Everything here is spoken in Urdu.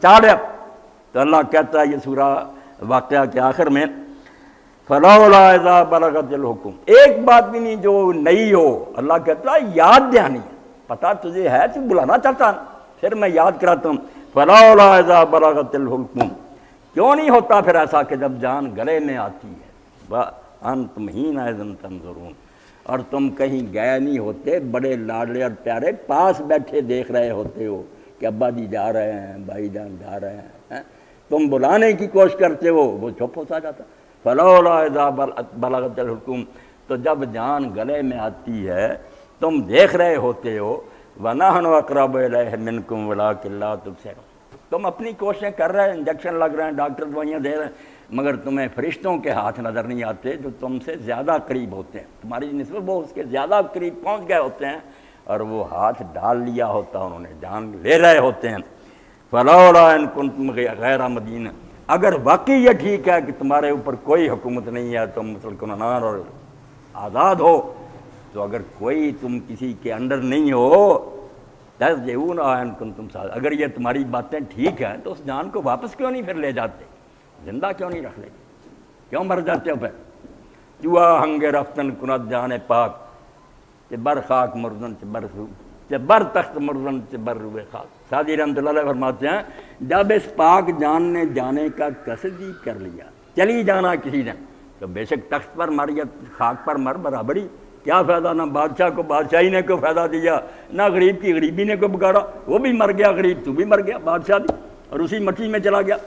چاڑیا تو اللہ کہتا ہے یہ سورہ واقعہ کے آخر میں فلولا اذا بلغت الحکم، ایک بات بھی نہیں جو نئی ہو، اللہ کہتا ہے یاد دہانی ہے، پتہ تجھے ہے تو بلانا چاہتا ہوں، پھر میں یاد کراتا ہوں فلولا اذا بلغت الحکم، کیوں نہیں ہوتا پھر ایسا کہ جب جان گلے میں آتی ہے وانتم حینئذ تنظرون، اور تم کہیں گئے نہیں ہوتے، بڑے لاڈلے اور پیارے پاس بیٹھے دیکھ رہے ہوتے ہو کہ ابا جی جا رہے ہیں، بھائی جان جا رہے ہیں، تم بلانے کی کوشش کرتے ہو، وہ چپ ہوتا جاتا فلولا اذا بلغت الحکم، تو جب جان گلے میں آتی ہے تم دیکھ رہے ہوتے ہو وَنَحْنُ أَقْرَبُ إِلَيْهِ مِنْكُمْ وَلَٰكِن لَا تُبْصِرُونَ، تم اپنی کوششیں کر رہے ہیں، انجیکشن لگ رہے ہیں، ڈاکٹر دوائیاں دے رہے ہیں، مگر تمہیں فرشتوں کے ہاتھ نظر نہیں آتے جو تم سے زیادہ قریب ہوتے ہیں، تمہاری نسبت وہ اس کے زیادہ قریب پہنچ گئے ہوتے ہیں اور وہ ہاتھ ڈال لیا ہوتا، انہوں نے جان لے رہے ہوتے ہیں۔ فَلَوْلَا إِن كُنتُمْ غَيْرَ مَدِينٍ، اگر واقعی یہ ٹھیک ہے کہ تمہارے اوپر کوئی حکومت نہیں ہے، تم مسلمان اور آزاد ہو، تو اگر کوئی تم کسی کے انڈر نہیں ہو ترجعونہا إن كنتم صادقین، اگر یہ تمہاری باتیں ٹھیک ہیں تو اس جان کو واپس کیوں نہیں پھر لے جاتے، زندہ کیوں نہیں رکھ لیتے، کیوں مر جاتے ہو پھر؟ چوہا ہنگ رفتن کند جان پاک، کہ بر خاک مردن کہ بر تخت مردن کہ بر روئے خاک۔ سعدی رحمۃ اللہ علیہ فرماتے ہیں جب اس پاک جان نے جانے کا قصد ہی کر لیا، چلی جانا کسی نے، تو بے شک تخت پر مر یا خاک پر مر برابری، کیا فائدہ، نہ بادشاہ کو بادشاہی نے کوئی فائدہ دیا، نہ غریب کی غریبی نے کوئی بگاڑا، وہ بھی مر گیا، غریب تو بھی مر گیا، بادشاہ بھی، اور اسی مٹی میں چلا گیا۔